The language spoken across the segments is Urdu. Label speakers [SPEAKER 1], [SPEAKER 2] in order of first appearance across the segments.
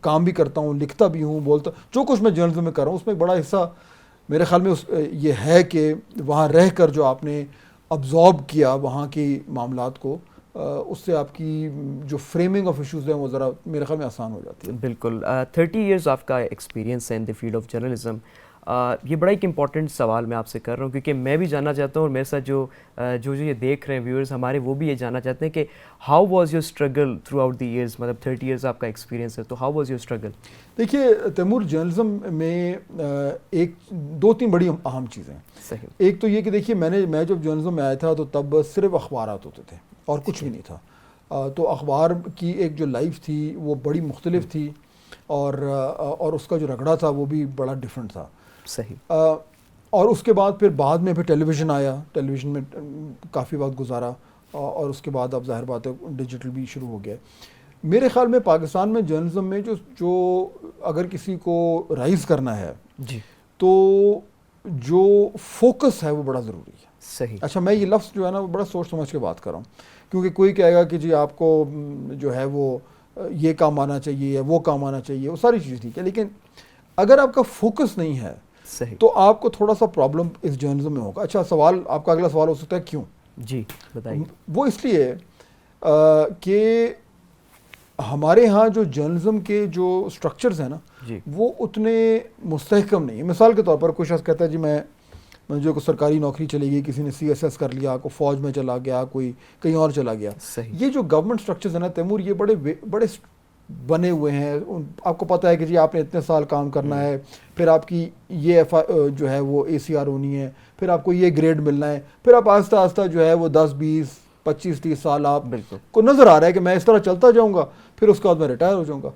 [SPEAKER 1] کام بھی کرتا ہوں, لکھتا بھی ہوں, بولتا, جو کچھ میں جرنلزم میں کر رہا ہوں اس میں ایک بڑا حصہ میرے خیال میں یہ ہے کہ وہاں رہ کر جو آپ نے ابزارب کیا وہاں کی معاملات کو, اس سے آپ کی جو فریمنگ آف ایشوز ہیں وہ ذرا میرے خیال میں آسان ہو جاتی ہے.
[SPEAKER 2] بالکل. 30 ایئرز آپ کا ایکسپیرینس ہے ان دی فیلڈ آف جرنلزم. یہ بڑا ایک امپورٹنٹ سوال میں آپ سے کر رہا ہوں کیونکہ میں بھی جاننا چاہتا ہوں اور میرے ساتھ جو یہ دیکھ رہے ہیں ویورز ہمارے وہ بھی یہ جاننا چاہتے ہیں کہ how was your struggle through out the years. مطلب 30 ایئرز آپ کا ایکسپیرینس ہے تو ہاؤ واز یور اسٹرگل؟
[SPEAKER 1] دیکھیے تیمور, جرنلزم میں ایک دو تین بڑی اہم چیزیں ہیں.
[SPEAKER 2] صحیح.
[SPEAKER 1] ایک تو یہ کہ دیکھیے میں جب جرنلزم میں آیا تھا تو تب صرف اخبارات ہوتے تھے اور کچھ بھی نہیں تھا. تو اخبار کی ایک جو لائف تھی وہ بڑی مختلف تھی اور اس کا جو رگڑا تھا وہ بھی بڑا ڈفرینٹ تھا.
[SPEAKER 2] صحیح.
[SPEAKER 1] اور اس کے بعد پھر ٹیلی ویژن آیا, ٹیلی ویژن میں کافی وقت گزارا اور اس کے بعد اب ظاہر بات ہے ڈیجیٹل بھی شروع ہو گیا. میرے خیال میں پاکستان میں جرنلزم میں جو اگر کسی کو رائز کرنا ہے
[SPEAKER 2] جی
[SPEAKER 1] تو جو فوکس ہے وہ بڑا ضروری ہے.
[SPEAKER 2] صحیح.
[SPEAKER 1] اچھا, میں یہ لفظ جو ہے نا وہ بڑا سوچ سمجھ کے بات کر رہا ہوں کیونکہ کوئی کہے گا کہ جی آپ کو جو ہے وہ یہ کام آنا چاہیے یا وہ کام آنا چاہیے, وہ ساری چیز ٹھیک ہے, لیکن اگر آپ کا فوکس نہیں ہے
[SPEAKER 2] صحیح
[SPEAKER 1] تو آپ کو تھوڑا سا پرابلم اس جرنلزم میں ہوگا. اچھا, سوال آپ کا اگلا سوال ہو سکتا ہے کیوں؟
[SPEAKER 2] جی بتائیے.
[SPEAKER 1] وہ اس لیے کہ ہمارے ہاں جو جرنلزم کے جو سٹرکچرز ہیں نا
[SPEAKER 2] جی
[SPEAKER 1] وہ اتنے مستحکم نہیں ہیں. مثال کے طور پر کوئی شخص کہتا ہے جی مجھے کوئی سرکاری نوکری چلے گی, کسی نے CSS کر لیا, کوئی فوج میں چلا گیا, کوئی کہیں اور چلا گیا.
[SPEAKER 2] صحیح.
[SPEAKER 1] یہ جو گورنمنٹ سٹرکچرز ہیں نا تیمور, یہ بڑے بنے ہوئے ہیں. آپ کو پتہ ہے کہ جی آپ نے اتنے سال کام کرنا ہے, پھر آپ کی یہ جو ہے وہ ACR ہونی ہے, پھر آپ کو یہ گریڈ ملنا ہے, پھر آپ آہستہ آہستہ جو ہے وہ 10 20 25 30 سال آپ
[SPEAKER 2] بالکل
[SPEAKER 1] کو نظر آ رہا ہے کہ میں اس طرح چلتا جاؤں گا, پھر اس کے بعد میں ریٹائر ہو جاؤں گا.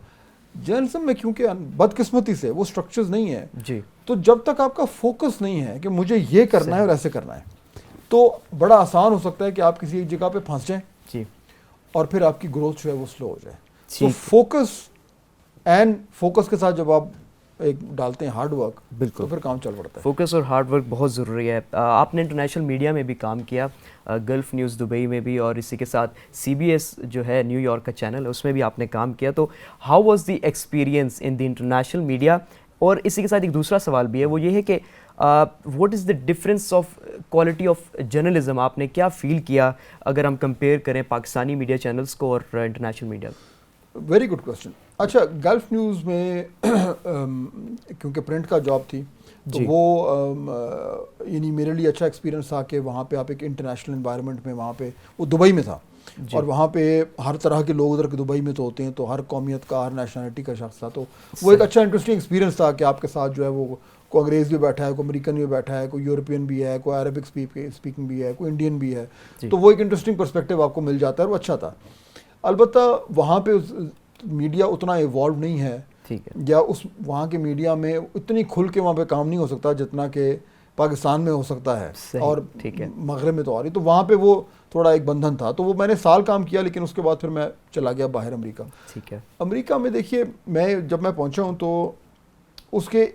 [SPEAKER 1] جرنلزم میں کیونکہ بدقسمتی سے وہ سٹرکچرز نہیں ہیں,
[SPEAKER 2] جی
[SPEAKER 1] تو جب تک آپ کا فوکس نہیں ہے کہ مجھے یہ کرنا ہے اور ایسے کرنا ہے, تو بڑا آسان ہو سکتا ہے کہ آپ کسی ایک جگہ پہ پھنس جائیں
[SPEAKER 2] جی
[SPEAKER 1] اور پھر آپ کی گروتھ جو ہے وہ سلو ہو جائے. تو فوکس کے ساتھ جب آپ ایک ڈالتے ہیں ہارڈ ورک,
[SPEAKER 2] بالکل
[SPEAKER 1] تو پھر کام چل پڑتا ہے.
[SPEAKER 2] فوکس اور ہارڈ ورک بہت ضروری ہے. آپ نے انٹرنیشنل میڈیا میں بھی کام کیا, گلف نیوز دبئی میں بھی, اور اسی کے ساتھ CBS جو ہے نیو یارک کا چینل, اس میں بھی آپ نے کام کیا. تو how was the experience in the international media? اور اسی کے ساتھ ایک دوسرا سوال بھی ہے, وہ یہ ہے کہ what is the difference of quality of journalism? آپ نے کیا فیل کیا اگر ہم کمپیئر کریں پاکستانی میڈیا چینلز کو اور انٹرنیشنل میڈیا کو؟
[SPEAKER 1] Very good question. اچھا, گلف نیوز میں کیونکہ پرنٹ کا جاب تھی تو وہ یعنی میرے لیے اچھا ایکسپیرینس تھا کہ وہاں پہ آپ ایک انٹرنیشنل انوائرمنٹ میں, وہاں پہ وہ دبئی میں تھا اور وہاں پہ ہر طرح کے لوگ ادھر کے دبئی میں تو ہوتے ہیں, تو ہر قومیت کا, ہر نیشنلٹی کا شخص تھا. تو وہ ایک اچھا انٹرسٹنگ ایکسپیرینس تھا کہ آپ کے ساتھ جو ہے وہ کوئی انگریز بھی بیٹھا ہے, کوئی امریکن بھی بیٹھا ہے, کوئی یورپین بھی ہے, کوئی عربک اسپیکنگ بھی ہے, کوئی انڈین بھی ہے. تو وہ ایک انٹرسٹنگ پرسپیکٹیو آپ کو مل جاتا ہے اور وہ اچھا تھا. البتہ وہاں پہ میڈیا اتنا ایوالو نہیں ہے, یا وہاں کے میڈیا میں اتنی کھل کے وہاں پہ کام نہیں ہو سکتا جتنا کہ پاکستان میں ہو سکتا ہے, اور مغرب میں تو آ رہی. تو وہاں پہ وہ تھوڑا ایک بندھن تھا. تو وہ میں نے سال کام کیا, لیکن اس کے بعد پھر میں چلا گیا باہر امریکہ. امریکہ میں دیکھیے جب میں پہنچا ہوں تو اس کے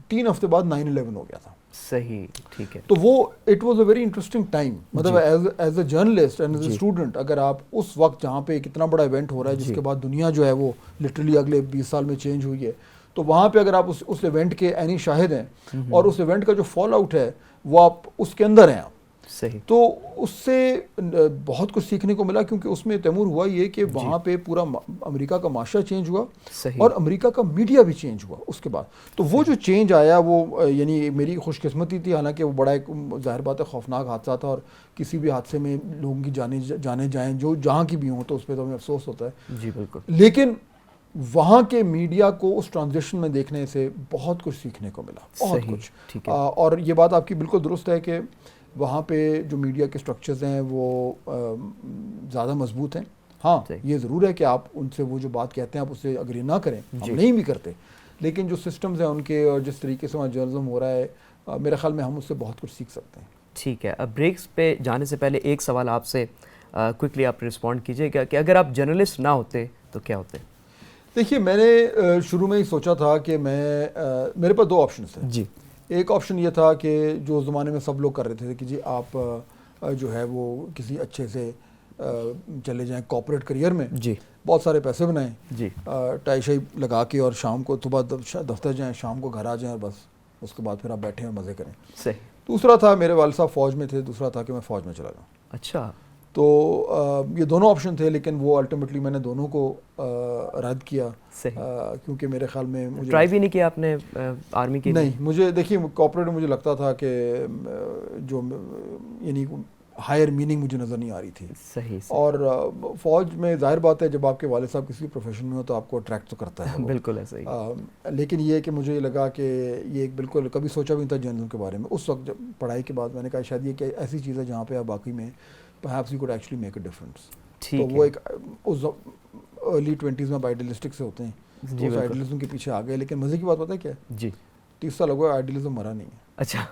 [SPEAKER 1] 3 ہفتے بعد 9/11 ہو گیا تھا.
[SPEAKER 2] صحیح, ٹھیک ہے.
[SPEAKER 1] تو وہ it was a very interesting time. مطلب as a journalist and as a student, اگر آپ اس وقت جہاں پہ ایک اتنا بڑا ایونٹ ہو رہا ہے جس کے بعد دنیا جو ہے وہ لٹرلی اگلے 20 سال میں چینج ہوئی ہے, تو وہاں پہ اگر آپ اس ایونٹ کے عینی شاہد ہیں اور اس ایونٹ کا جو فال آؤٹ ہے وہ آپ اس کے اندر ہیں,
[SPEAKER 2] صحیح,
[SPEAKER 1] تو اس سے بہت کچھ سیکھنے کو ملا. کیونکہ اس میں تیمور ہوا یہ کہ وہاں پہ پورا امریکہ کا معاشرہ چینج ہوا اور امریکہ کا میڈیا بھی چینج ہوا اس کے بعد. تو وہ جو چینج آیا وہ یعنی میری خوش قسمتی تھی, حالانکہ وہ بڑا ایک ظاہر بات ہے خوفناک حادثہ تھا, اور کسی بھی حادثے میں لوگوں کی جانے جائیں جو جہاں کی بھی ہوں تو اس پہ تو ہمیں افسوس ہوتا ہے.
[SPEAKER 2] جی بالکل.
[SPEAKER 1] لیکن وہاں کے میڈیا کو اس ٹرانزیشن میں دیکھنے سے بہت کچھ سیکھنے کو ملا, بہت کچھ. اور یہ بات آپ کی بالکل درست ہے کہ وہاں پہ جو میڈیا کے سٹرکچرز ہیں وہ زیادہ مضبوط ہیں. ہاں یہ ضرور ہے کہ آپ ان سے وہ جو بات کہتے ہیں آپ اس سے اگری نہ کریں, ہم نہیں بھی کرتے, لیکن جو سسٹمز ہیں ان کے اور جس طریقے سے وہاں جرنلزم ہو رہا ہے, میرے خیال میں ہم اس سے بہت کچھ سیکھ سکتے ہیں.
[SPEAKER 2] ٹھیک ہے. اب بریکس پہ جانے سے پہلے ایک سوال آپ سے کوئکلی آپ رسپونڈ کیجیے گا کہ اگر آپ جرنلسٹ نہ ہوتے تو کیا ہوتے؟
[SPEAKER 1] دیکھیے میں نے شروع میں ہی سوچا تھا کہ میرے پاس 2 آپشنس تھے.
[SPEAKER 2] جی.
[SPEAKER 1] ایک آپشن یہ تھا کہ جو اس زمانے میں سب لوگ کر رہے تھے کہ جی آپ جو ہے وہ کسی اچھے سے چلے جائیں کارپوریٹ کریئر میں,
[SPEAKER 2] جی
[SPEAKER 1] بہت سارے پیسے بنائیں,
[SPEAKER 2] جی
[SPEAKER 1] ٹائی شائی لگا کے, اور شام کو صبح دفتر جائیں, شام کو گھر آ جائیں, اور بس اس کے بعد پھر آپ بیٹھیں اور مزے کریں.
[SPEAKER 2] صحیح.
[SPEAKER 1] دوسرا تھا میرے والد صاحب فوج میں تھے, دوسرا تھا کہ میں فوج میں چلا جاؤں.
[SPEAKER 2] اچھا.
[SPEAKER 1] تو یہ دونوں آپشن تھے, لیکن وہ الٹیمیٹلی میں نے دونوں کو رد کیا. کیونکہ میرے خیال میں مجھے
[SPEAKER 2] ٹرائی بھی نہیں کیا آپ نے آرمی کے؟
[SPEAKER 1] نہیں, مجھے دیکھیے کارپوریٹ میں مجھے لگتا تھا کہ جو یعنی ہائر میننگ مجھے نظر نہیں آ رہی تھی.
[SPEAKER 2] صحیح.
[SPEAKER 1] اور فوج میں ظاہر بات ہے جب آپ کے والد صاحب کسی پروفیشن میں ہو تو آپ کو اٹریکٹ تو کرتا ہے.
[SPEAKER 2] بالکل ایسا ہی.
[SPEAKER 1] لیکن یہ کہ مجھے لگا کہ یہ ایک بالکل کبھی سوچا بھی نہیں تھا جرنلزم کے بارے میں. اس وقت جب پڑھائی کے بعد میں نے کہا شاید یہ کہ ایسی چیز ہے جہاں پہ آپ باقی میں perhaps you could actually make a difference. تو وہ ایک اس ارلی 20s میں آپ آئیڈیلسٹک سے ہوتے ہیں, تو اس آئیڈیلزم کے پیچھے آ گئے. لیکن مزے کی بات پتہ ہے کیا ہے,
[SPEAKER 2] جی
[SPEAKER 1] 30 سال ہو گئے آئیڈیلزم مرا نہیں ہے.
[SPEAKER 2] اچھا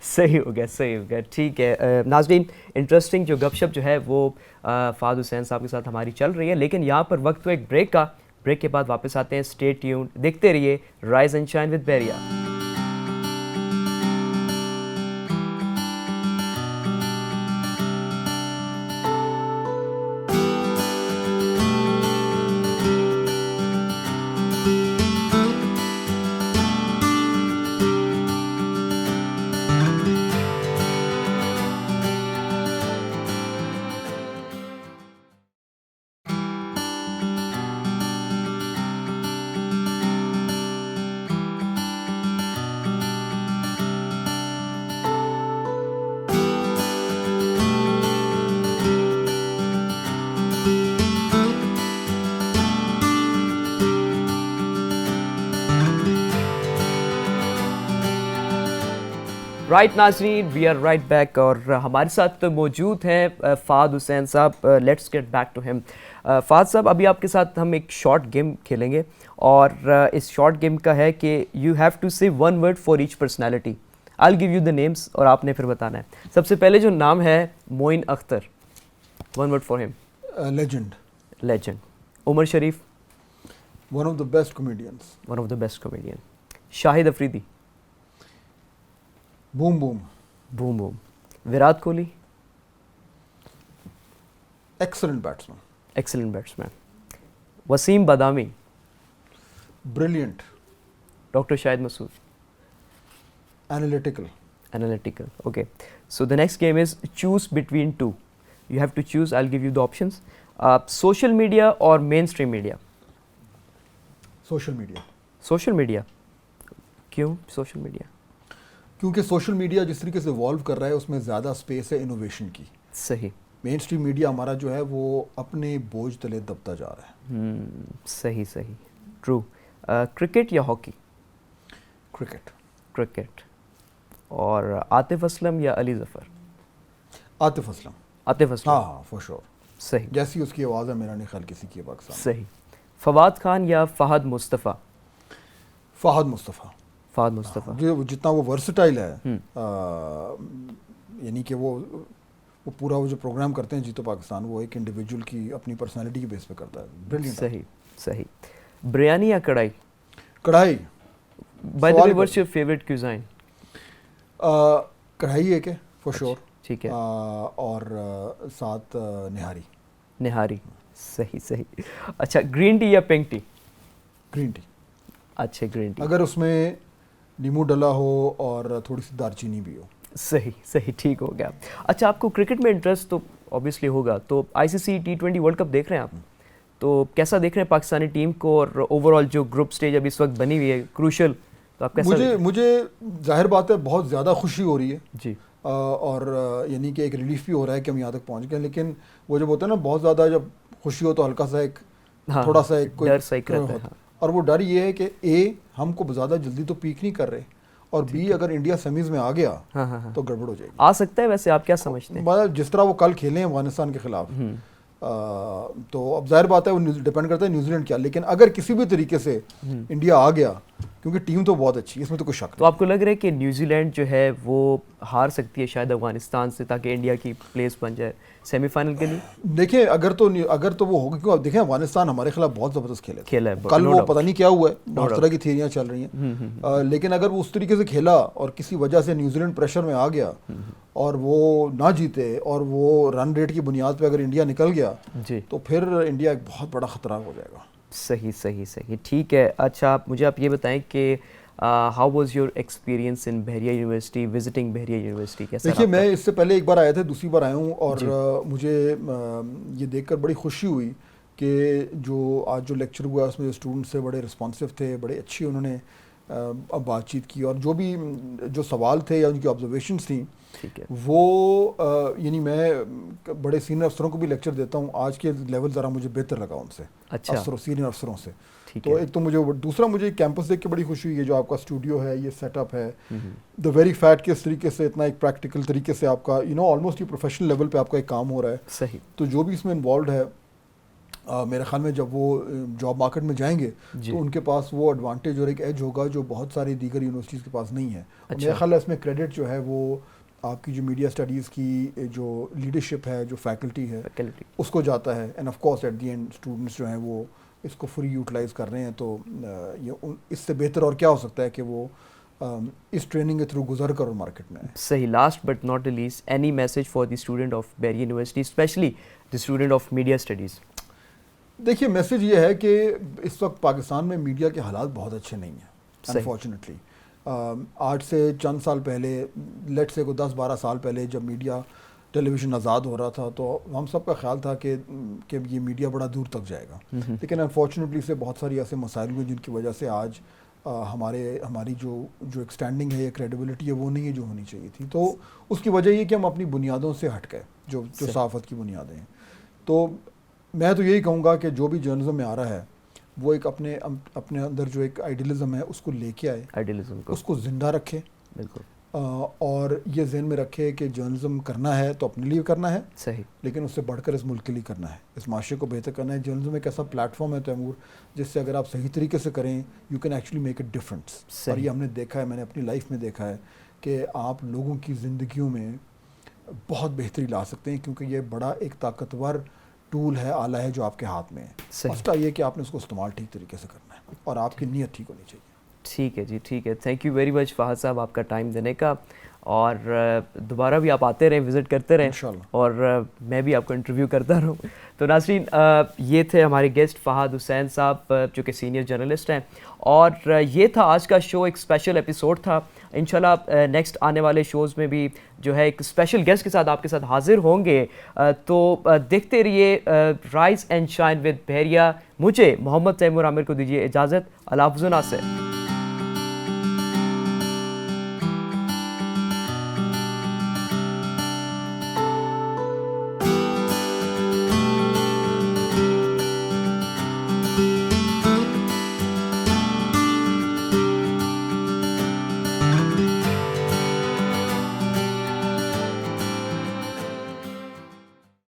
[SPEAKER 2] صحیح ہو گیا, صحیح ہو گیا. ٹھیک ہے ناظرین, انٹرسٹنگ جو گپ شپ جو ہے وہ فہد حسین صاحب کے ساتھ ہماری چل رہی ہے, لیکن یہاں پر وقت تو ایک بریک کا. بریک کے بعد واپس آتے ہیں. اسٹے ٹیونڈ, دیکھتے رہیے رائز اینڈ شائن ود بحریہ. رائٹ ناظرین, وی آر رائٹ بیک, اور ہمارے ساتھ موجود ہیں فہد حسین صاحب. لیٹس گیٹ بیک ٹو ہم. فہد صاحب, ابھی آپ کے ساتھ ہم ایک شارٹ گیم کھیلیں گے, اور اس شارٹ گیم کا ہے کہ یو ہیو ٹو سے one word for each personality. I will give you the names اور آپ نے پھر بتانا ہے. سب سے پہلے جو نام ہے Moin Akhtar, one word for him.
[SPEAKER 1] Legend.
[SPEAKER 2] Legend. Umer Sharif.
[SPEAKER 1] One of the best comedians.
[SPEAKER 2] One of the best comedian. Shahid Afridi.
[SPEAKER 1] Boom boom.
[SPEAKER 2] Boom boom. Virat Kohli.
[SPEAKER 1] Excellent batsman.
[SPEAKER 2] Excellent batsman. Waseem Badami.
[SPEAKER 1] Brilliant.
[SPEAKER 2] Doctor Shahid Masood.
[SPEAKER 1] Analytical.
[SPEAKER 2] Analytical. Okay. So the next game is choose between two. You have to choose. I'll give you the options. Social media or mainstream media?
[SPEAKER 1] Social media.
[SPEAKER 2] Social media. کیوں social media?
[SPEAKER 1] کیونکہ سوشل میڈیا جس طریقے سے ایوالو کر رہا ہے اس میں زیادہ اسپیس ہے انوویشن کی.
[SPEAKER 2] صحیح.
[SPEAKER 1] مین اسٹریم میڈیا ہمارا جو ہے وہ اپنے بوجھ تلے دبتا جا رہا ہے.
[SPEAKER 2] صحیح صحیح. ٹرو. کرکٹ یا ہاکی؟
[SPEAKER 1] کرکٹ.
[SPEAKER 2] کرکٹ. اور عاطف اسلم یا علی ظفر؟
[SPEAKER 1] عاطف اسلم.
[SPEAKER 2] عاطف اسلم.
[SPEAKER 1] ہاں فور شور.
[SPEAKER 2] صحیح.
[SPEAKER 1] جیسی اس کی آواز ہے میرا نہیں خیال کسی کی پاکستان.
[SPEAKER 2] صحیح. فواد خان یا فہد مصطفیٰ؟
[SPEAKER 1] فہد مصطفیٰ.
[SPEAKER 2] فہد مصطفیٰ.
[SPEAKER 1] جو جتنا وہ ورسٹائل ہے, یعنی کہ وہ پورا وہ جو پروگرام کرتے ہیں جیتو پاکستان, وہ ایک انڈیویجول کی اپنی پرسنالٹی کے بیس پہ کرتا ہے. بریلینٹ.
[SPEAKER 2] صحیح صحیح. بریانی یا karahi?
[SPEAKER 1] Karahi.
[SPEAKER 2] By the way what's your favourite cuisine?
[SPEAKER 1] Karahi ایک ہے فور شور.
[SPEAKER 2] ٹھیک ہے.
[SPEAKER 1] اور ساتھ نہاری.
[SPEAKER 2] نہاری. صحیح صحیح. اچھا, گرین ٹی یا پنک ٹی؟
[SPEAKER 1] Green tea.
[SPEAKER 2] اچھا گرین ٹی.
[SPEAKER 1] اگر اس میں نیمبو ڈلا ہو اور تھوڑی سی دار چینی بھی ہو. صحیح
[SPEAKER 2] صحیح. ٹھیک ہو گیا. اچھا, آپ کو کرکٹ میں انٹرسٹ تو اوبیسلی ہوگا, تو آئی سی سی T20 ورلڈ کپ دیکھ رہے ہیں آپ, تو کیسا دیکھ رہے ہیں پاکستانی ٹیم کو, اور اوور آل جو گروپ سٹیج اب اس وقت بنی ہوئی ہے کروشل, تو آپ کیسا؟
[SPEAKER 1] مجھے ظاہر بات ہے بہت زیادہ خوشی ہو رہی ہے
[SPEAKER 2] جی,
[SPEAKER 1] اور یعنی کہ ایک ریلیف بھی ہو رہا ہے کہ ہم یہاں تک پہنچ گئے. لیکن وہ جب ہوتا ہے نا بہت زیادہ جب خوشی ہو تو ہلکا سا ایک تھوڑا سا ایک
[SPEAKER 2] ڈر سا ایک رہتا ہے.
[SPEAKER 1] اور وہ ڈر یہ ہے کہ ہم کو زیادہ جلدی تو پیک نہیں کر رہے, اور اگر انڈیا سیمیز میں آ گیا تو گڑبڑ ہو جائے گی.
[SPEAKER 2] آ سکتا ہے ویسے, آپ کیا سمجھتے ہیں؟
[SPEAKER 1] جس طرح وہ کل کھیلے ہیں افغانستان کے خلاف, تو اب ظاہر بات ہے وہ ڈیپینڈ کرتا ہے نیوزی لینڈ کیا. لیکن اگر کسی بھی طریقے سے انڈیا آ گیا, کیونکہ ٹیم تو بہت اچھی ہے, اس میں تو کوئی شک نہیں.
[SPEAKER 2] تو آپ کو لگ رہا ہے کہ نیوزی لینڈ جو ہے وہ ہار سکتی ہے شاید افغانستان سے, تاکہ انڈیا کی پلیس بن جائے سیمی فائنل کے لیے؟
[SPEAKER 1] دیکھیں اگر تو وہ ہوگا, کیوں دیکھیں افغانستان ہمارے خلاف بہت زبردست
[SPEAKER 2] کھیلا ہے,
[SPEAKER 1] کل وہ پتہ نہیں کیا ہوا ہے, بہت طرح کی تھیریاں چل رہی ہیں, لیکن اگر وہ اس طریقے سے کھیلا اور کسی وجہ سے نیوزی لینڈ پریشر میں آ گیا اور وہ نہ جیتے اور وہ رن ریٹ کی بنیاد پہ اگر انڈیا نکل گیا
[SPEAKER 2] جی
[SPEAKER 1] تو پھر انڈیا ایک بہت بڑا خطرہ ہو جائے گا.
[SPEAKER 2] صحیح ٹھیک ہے. اچھا مجھے آپ یہ بتائیں کہ ہاؤ واز یور ایکسپیرینس ان بحریہ یونیورسٹی, وزٹنگ بحریہ یونیورسٹی؟ کیسا؟
[SPEAKER 1] دیکھیے میں اس سے پہلے ایک بار آیا تھا, دوسری بار آیا ہوں, اور مجھے یہ دیکھ کر بڑی خوشی ہوئی کہ جو آج جو لیکچر ہوا اس میں جو اسٹوڈنٹس تھے بڑے رسپانسو تھے, بڑے اچھی انہوں نے بات چیت کی, اور جو بھی جو سوال تھے یا ان کی آبزرویشنس تھیں وہ یعنی میں بڑے سینئر افسروں کو بھی لیکچر دیتا ہوں, آج کے لیول ذرا مجھے بہتر لگا ان سے, افسروں سینئر افسروں سے. تو ایک تو مجھے دوسرا مجھے کیمپس دیکھ کے بڑی خوشی ہوئی ہے, جو آپ کا اسٹوڈیو ہے, یہ سیٹ اپ ہے, دا ویری فیٹ کہ اس طریقے سے اتنا ایک پریکٹیکل طریقے سے آپ کا آلموسٹ یہ پروفیشنل لیول پہ آپ کا ایک کام ہو رہا ہے.
[SPEAKER 2] صحیح.
[SPEAKER 1] تو جو بھی اس میں انوالوڈ ہے میرے خیال میں جب وہ جاب مارکیٹ میں جائیں گے تو ان کے پاس وہ ایڈوانٹیج اور ایک ایج ہوگا جو بہت ساری دیگر یونیورسٹیز کے پاس نہیں ہے. میرا خیال ہے اس میں کریڈٹ جو ہے وہ آپ کی جو میڈیا اسٹڈیز کی جو لیڈرشپ ہے, جو فیکلٹی ہے, اس کو جاتا ہے. And of course at the end students جو ہیں وہ اس کو فری یوٹیلائز کر رہے ہیں. تو یہ اس سے بہتر اور کیا ہو سکتا ہے کہ وہ اس ٹریننگ کے تھرو گزر کر مارکیٹ میں آئے.
[SPEAKER 2] صحیح. Last but not least, any message for the student of Bahria university, especially the student of media studies?
[SPEAKER 1] دیکھیے میسج یہ ہے کہ اس وقت پاکستان میں میڈیا کے حالات بہت اچھے نہیں ہیں انفارچونیٹلی. آج سے چند سال پہلے, لیٹ سے کوئی 10-12 سال پہلے جب میڈیا ٹیلی ویژن آزاد ہو رہا تھا تو ہم سب کا خیال تھا کہ یہ میڈیا بڑا دور تک جائے گا, لیکن انفارچونیٹلی سے بہت ساری ایسے مسائل ہوئے جن کی وجہ سے آج ہماری جو ایک اسٹینڈنگ ہے یا کریڈیبلٹی ہے وہ نہیں ہے جو ہونی چاہیے تھی. تو اس کی وجہ یہ کہ ہم اپنی بنیادوں سے ہٹ گئے, جو صحافت کی بنیادیں ہیں. تو میں تو یہی کہوں گا کہ جو بھی جرنلزم میں آ رہا ہے وہ ایک اپنے اندر جو ایک آئیڈیلزم ہے اس کو لے کے آئے, اس کو زندہ رکھے, بالکل, اور یہ ذہن میں رکھے کہ جرنلزم کرنا ہے تو اپنے لیے کرنا ہے, صحیح, لیکن اس سے بڑھ کر اس ملک کے لیے کرنا ہے, اس معاشرے کو بہتر کرنا ہے. جرنلزم ایک ایسا پلیٹ فارم ہے تیمور جس سے اگر آپ صحیح طریقے سے کریں you can actually make a difference. اور یہ ہم نے دیکھا ہے, میں نے اپنی لائف میں دیکھا ہے کہ آپ لوگوں کی زندگیوں میں بہت بہتری لا سکتے ہیں, کیونکہ یہ بڑا ایک طاقتور ٹول ہے, آلہ ہے جو آپ کے ہاتھ میں ہے. مسئلہ یہ کہ آپ نے اس کو استعمال ٹھیک طریقے سے کرنا ہے اور آپ کی نیت ٹھیک ہونی چاہیے.
[SPEAKER 2] ٹھیک ہے جی, ٹھیک ہے. Thank you very much Fahad Sahab آپ کا ٹائم دینے کا, اور دوبارہ بھی آپ آتے رہیں, وزٹ کرتے رہیں, اور میں بھی آپ کو انٹرویو کرتا رہوں. تو ناظرین یہ تھے ہمارے گیسٹ فہد حسین صاحب جو کہ سینئر جرنلسٹ ہیں, اور یہ تھا آج کا شو, ایک اسپیشل ایپیسوڈ تھا. انشاءاللہ نیکسٹ آنے والے شوز میں بھی جو ہے ایک اسپیشل گیسٹ کے ساتھ آپ کے ساتھ حاضر ہوں گے. تو دیکھتے رہیے رائز اینڈ شائن ود بحریہ. مجھے محمد تیمور عامر کو دیجیے اجازت. اللہ حافظ و ناصر.